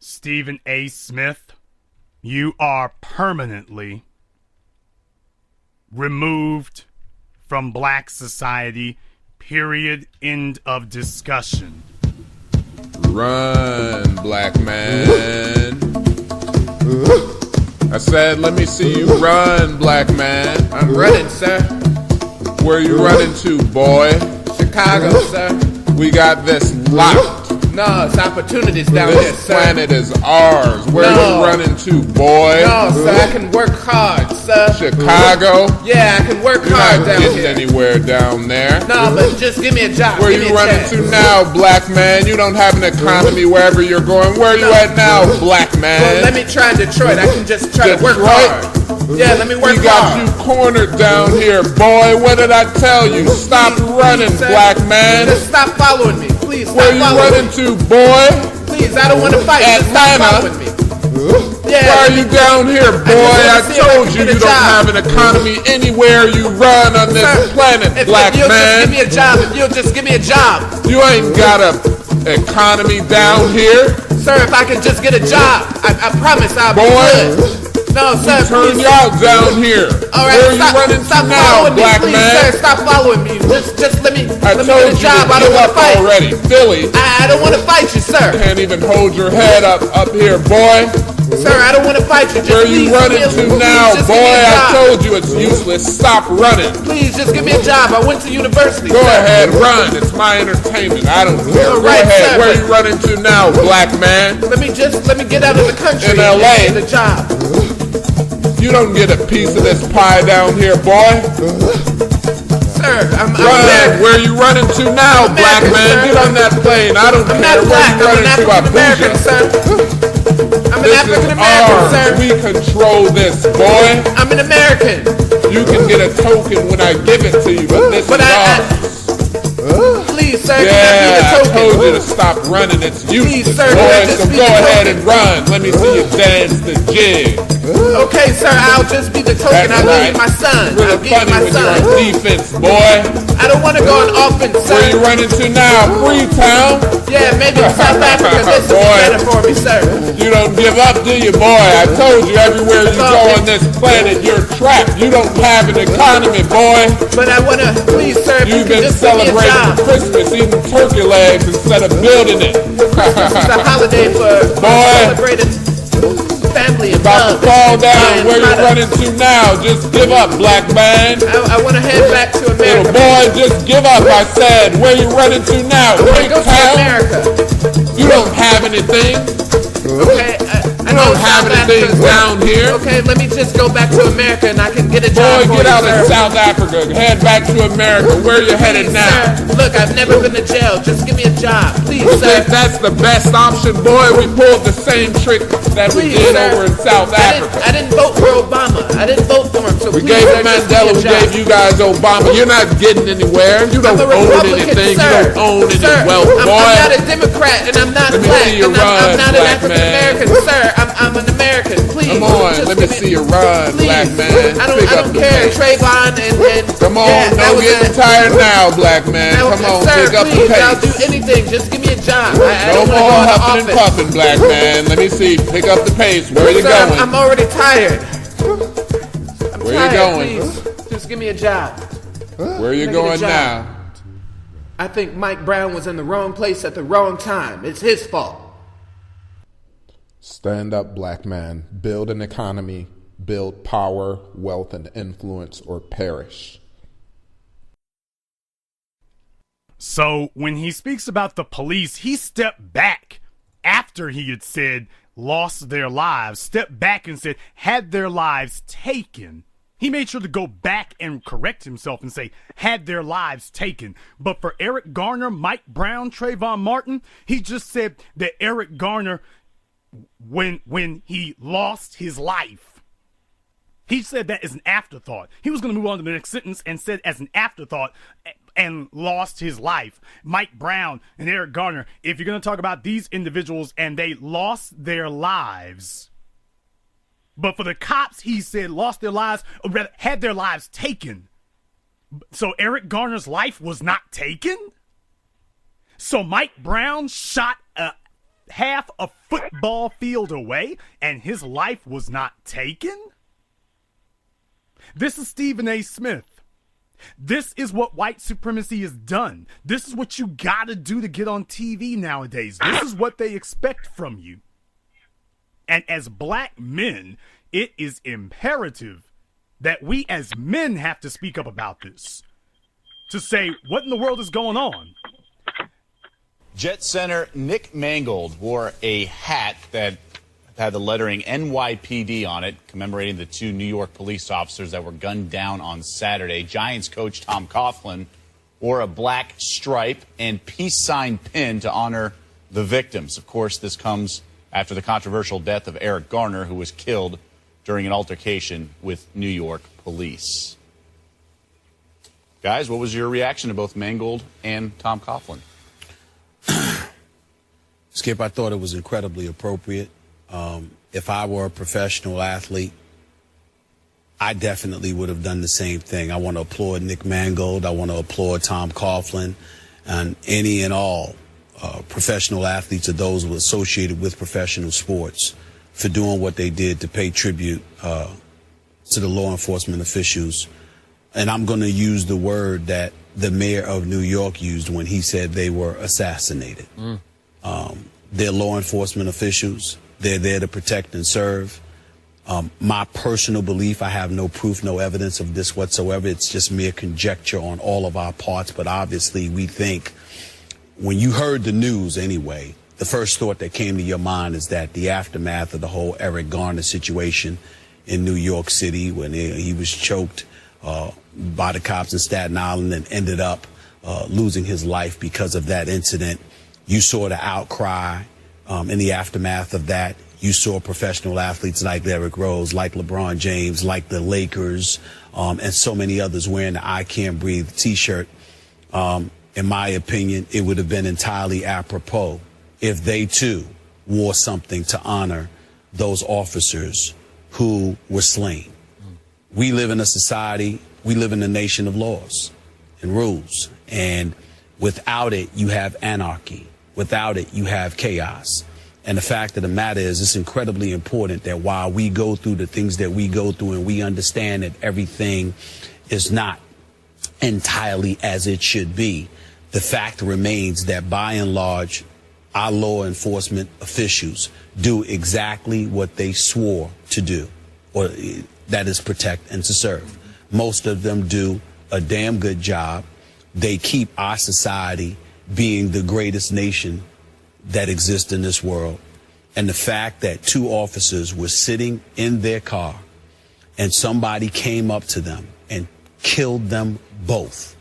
Stephen A. Smith, you are permanently removed from black society. Period. End of discussion. Run, black man. I said, let me see you run, black man. I'm running, sir. Where you running to, boy? Chicago, sir. We got this locked. No, it's opportunities down This there, sir. planet is ours. Where you running to, boy? No, sir, I can work hard, sir. Chicago? Yeah, I can work You're hard not down getting here. anywhere down there. No, but just give me a job. Where give me you a running chance. to now, black man? You don't have an economy wherever you're going. Where are you at now, black man? Well, let me try Detroit. I can just try to work Detroit? hard. Yeah, let me work We got hard. you cornered down here, boy. What did I tell you? Stop running, Please, sir. black man. Just stop following me. Please stop Where you following running me. to, boy? Please, I don't want to fight. Just stop Atlanta. following me. Yeah, Why are you down here, boy? I just wanna see if I told can you get a you don't job. have an economy anywhere you run on this Sir, planet, black if you'll just give man. me a job, if you'll just give me a job. You ain't got a economy down here. Sir, if I can just get a job, I promise I'll be Boy, good. No, sir, Turn please. y'all down here. All right, Where are you stop, running stop to now, following black me, please, man? sir. Stop following me. Just let me I get told a you job. to I don't give want up to fight. already, Philly. I don't want to fight you, sir. Can't even hold your head up here, boy. Sir, I don't want to fight you. Just Where please, you running please, to now, just boy? give me a I job. told you it's useless. Stop running. Please, just give me a job. I went to university. Go sir. ahead, run. It's my entertainment. I don't care. All Go right, ahead. sir, Where but- you running to now, black man? Let me get out of the country In and LA. get a job. You don't get a piece of this pie down here, boy. Sir, I'm Run. American. Where you running to now, I'm black American, man? sir. Get on that plane. I don't I'm care. not Where black. you I'm an running to, African American, Abuja? sir. I'm an This African is American, ours. sir. We control this, boy. I'm an American. You can get a token when I give it to you, but this But is I- ours. Please, sir, Yeah, can I be I the token? told you to stop running. It's useless, sir, can I boy. just So be go the ahead token? and run. Let me see you dance the jig. Okay, sir, I'll just be the token. That's I'll right. give you my son. Really I'll give you funny my when you're son. on defense, boy. I don't want to go on offense, sir. Where you running to now? Freetown? Yeah, maybe South Africa. This is Boy. better for me, sir. You don't give up, do you, boy? I told you everywhere you go on this planet, you're trapped. You don't have an economy, boy. But I want to, please, sir, if you You've can been just give me a celebrating job. Christmas, eating turkey legs instead of building it. This is a holiday for Boy. celebrating family and About love. to fall and down. Where you product. running to now? Just give up, black man. I want to head back to Little America. boy, just give up, I said. Where you running to now? I want to go to Freetown? America. You don't have anything. Okay, I You know don't have South anything Africa's- down here. Okay, let me just go back to America and I can get a Boy, job for get you, out sir. of South Africa. Head back to America. Where you headed Please, now? sir. Look, I've never been to jail. Just give me a job, please, You sir. think that's the best option, boy? We pulled the same trick that we Please, did sir. over in South Africa. I didn't vote for Obama. I didn't vote for him. So We please, gave sir, him just Mandela, give we me a job. gave you guys Obama. You're not getting anywhere. You don't I'm a own Republican, anything. sir. You don't own any Sir, wealth, I'm boy. not a Democrat and I'm not Let me black see you and I'm run, not an black African man. American, sir. I'm an American. Please, Come on, just let me give see you run, please. black man. I Pick don't up the care. pace. Trayvon and Come on, yeah, that don't was get a- tired now, black man. that was- Come on, sir, pick up please, the I'll do pace. anything. Just give me a job. I No don't more want to go huffing into and office. puffing, black man. Let me see. Pick up the pace. Where are you Sir, going? I'm already tired. Where Tired, you going? Please, just give me a job. Where are you Can I get a going job? now? I think Mike Brown was in the wrong place at the wrong time. It's his fault. Stand up, black man. Build an economy. Build power, wealth, and influence, or perish. So when he speaks about the police, he stepped back after he had said lost their lives, stepped back and said had their lives taken. He made sure to go back and correct himself and say had their lives taken. But for Eric Garner, Mike Brown, Trayvon Martin, he just said that Eric Garner, when he lost his life, he said that as an afterthought. He was going to move on to the next sentence and said as an afterthought and lost his life. Mike Brown and Eric Garner, if you're going to talk about these individuals and they lost their lives. But for the cops, he said lost their lives, or rather had their lives taken. So Eric Garner's life was not taken? So Mike Brown shot a half a football field away and his life was not taken? This is Stephen A. Smith. This is what white supremacy has done. This is what you gotta do to get on TV nowadays. This is what they expect from you. And as black men, it is imperative that we as men have to speak up about this. To say, what in the world is going on? Jet Center Nick Mangold wore a hat that had the lettering NYPD on it, commemorating the 2 New York police officers that were gunned down on Saturday. Giants coach Tom Coughlin wore a black stripe and peace sign pin to honor the victims. Of course, this comes after the controversial death of Eric Garner, who was killed during an altercation with New York police. Guys, what was your reaction to both Mangold and Tom Coughlin? Skip, I thought it was incredibly appropriate. If I were a professional athlete, I definitely would have done the same thing. I want to applaud Nick Mangold. I want to applaud Tom Coughlin and any and all professional athletes or those who are associated with professional sports for doing what they did to pay tribute to the law enforcement officials. And I'm going to use the word that the mayor of New York used when he said they were assassinated. They're law enforcement officials. They're there to protect and serve. My personal belief, I have no proof, no evidence of this whatsoever. It's just mere conjecture on all of our parts. But obviously, we think when you heard the news anyway, the first thought that came to your mind is that the aftermath of the whole Eric Garner situation in New York City when he was choked by the cops in Staten Island and ended up losing his life because of that incident. You saw the outcry in the aftermath of that. You saw professional athletes like Derrick Rose, like LeBron James, like the Lakers, and so many others wearing the I Can't Breathe T-shirt. In my opinion, it would have been entirely apropos if they, too, wore something to honor those officers who were slain. We live in a society, we live in a nation of laws and rules. And without it, you have anarchy. Without it, you have chaos. And the fact of the matter is, it's incredibly important that while we go through the things that we go through and we understand that everything is not entirely as it should be, the fact remains that by and large, our law enforcement officials do exactly what they swore to do, or that is protect and to serve. Most of them do a damn good job. They keep our society being the greatest nation that exists in this world. And the fact that 2 officers were sitting in their car and somebody came up to them and killed them both.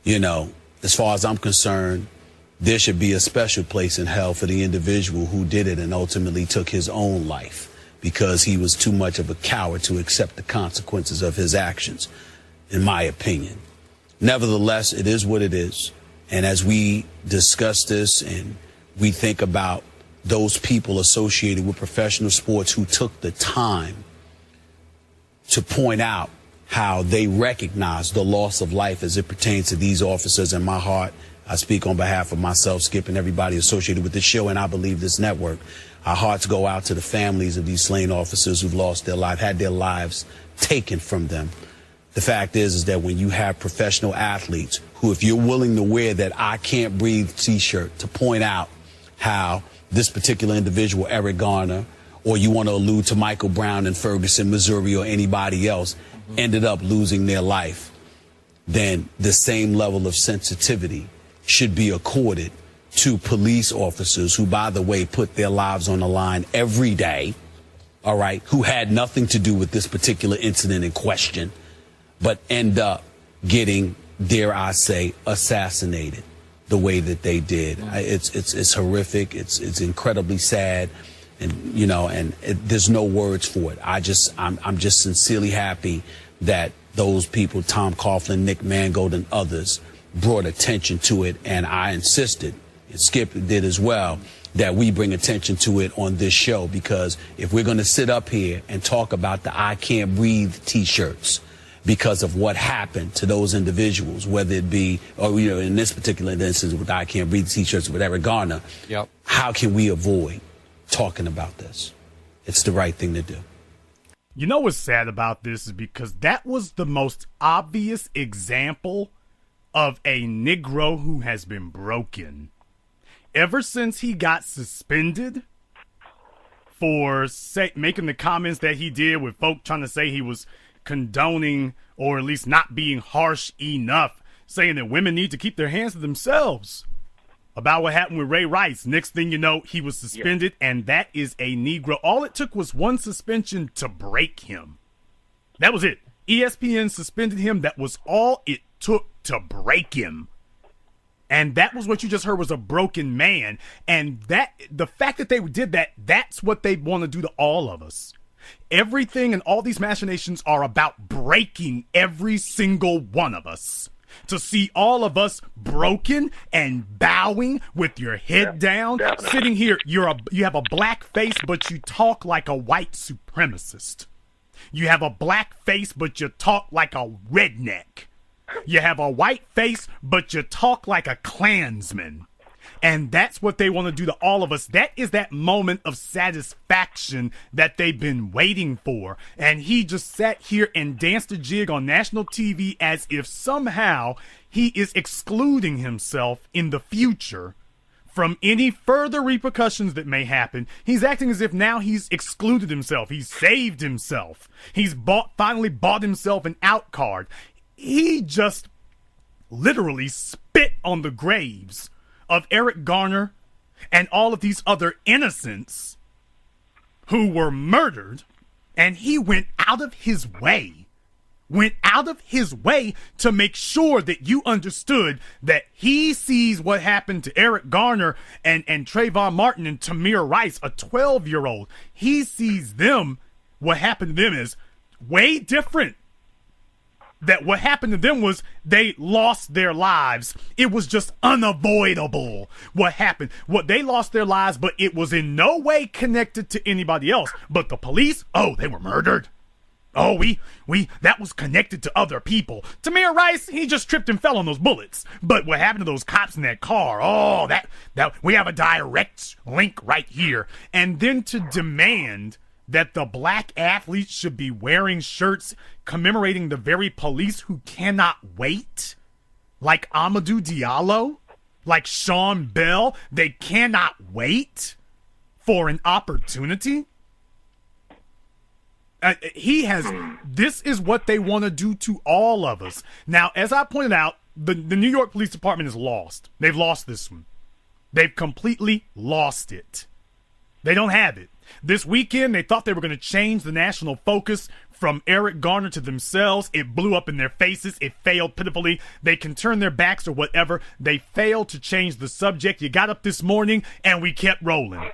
You know, as far as I'm concerned, there should be a special place in hell for the individual who did it and ultimately took his own life because he was too much of a coward to accept the consequences of his actions, in my opinion. Nevertheless, it is what it is. And as we discuss this and we think about those people associated with professional sports who took the time to point out how they recognize the loss of life as it pertains to these officers, in my heart, I speak on behalf of myself, Skip, and everybody associated with this show, and I believe this network. Our hearts go out to the families of these slain officers who've lost their life, had their lives taken from them. The fact is that when you have professional athletes who, if you're willing to wear that I Can't Breathe T-shirt to point out how this particular individual, Eric Garner, or you want to allude to Michael Brown in Ferguson, Missouri, or anybody else, ended up losing their life, then the same level of sensitivity should be accorded to police officers who, by the way, put their lives on the line every day, all right, who had nothing to do with this particular incident in question, but end up getting, dare I say, assassinated the way that they did. It's horrific. It's incredibly sad. And, you know, there's no words for it. I'm just sincerely happy that those people, Tom Coughlin, Nick Mangold, and others, brought attention to it. And I insisted, and Skip did as well, that we bring attention to it on this show, because if we're going to sit up here and talk about the I Can't Breathe T-shirts because of what happened to those individuals, whether it be, or, in this particular instance with I Can't Breathe t-shirts with Eric Garner. Yep. How can we avoid talking about this? It's the right thing to do. You know what's sad about this is because that was the most obvious example of a Negro who has been broken. Ever since he got suspended for making the comments that he did with folk trying to say he was condoning or at least not being harsh enough, saying that women need to keep their hands to themselves about what happened with Ray Rice. Next thing you know, he was suspended, and that is a Negro. All it took was one suspension to break him. That was it. ESPN suspended him. That was all it took to break him. And that was what you just heard was a broken man. And that the fact that they did that, that's what they want to do to all of us. Everything and all these machinations are about breaking every single one of us. To see all of us broken and bowing with your head down, definitely. sitting here, you have a black face, but you talk like a white supremacist. You have a black face, but you talk like a redneck. You have a white face, but you talk like a Klansman. And that's what they want to do to all of us. That is that moment of satisfaction that they've been waiting for. And he just sat here and danced a jig on national TV as if somehow he is excluding himself in the future from any further repercussions that may happen. He's acting as if now he's excluded himself. He's saved himself. He's finally bought himself an out card. He just literally spit on the graves of Eric Garner and all of these other innocents who were murdered, and he went out of his way to make sure that you understood that he sees what happened to Eric Garner and Trayvon Martin and Tamir Rice, a 12-year-old. He sees them, what happened to them is way different. That what happened to them was they lost their lives. It was just unavoidable what happened. What they lost their lives, but it was in no way connected to anybody else. But the police, oh, they were murdered. Oh, that was connected to other people. Tamir Rice, he just tripped and fell on those bullets. But what happened to those cops in that car? Oh, that we have a direct link right here. And then to demand that the black athletes should be wearing shirts commemorating the very police who cannot wait, like Amadou Diallo, like Sean Bell, they cannot wait for an opportunity. This is what they want to do to all of us. Now, as I pointed out, the New York Police Department is lost. They've lost this one. They've completely lost it. They don't have it. This weekend, they thought they were going to change the national focus from Eric Garner to themselves. It blew up in their faces. It failed pitifully. They can turn their backs or whatever. They failed to change the subject. You got up this morning, and we kept rolling.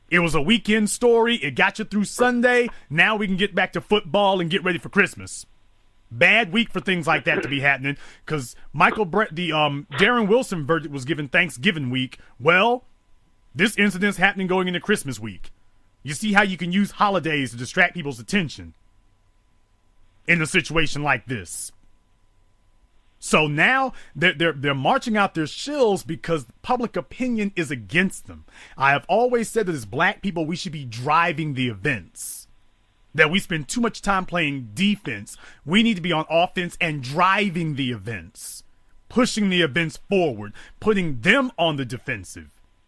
It was a weekend story. It got you through Sunday. Now we can get back to football and get ready for Christmas. Bad week for things like that to be happening because Darren Wilson verdict was given Thanksgiving week. Well, this incident's happening going into Christmas week. You see how you can use holidays to distract people's attention in a situation like this. So now they're marching out their shills because public opinion is against them. I have always said that as black people, we should be driving the events. That we spend too much time playing defense. We need to be on offense and driving the events. Pushing the events forward. Putting them on the defensive.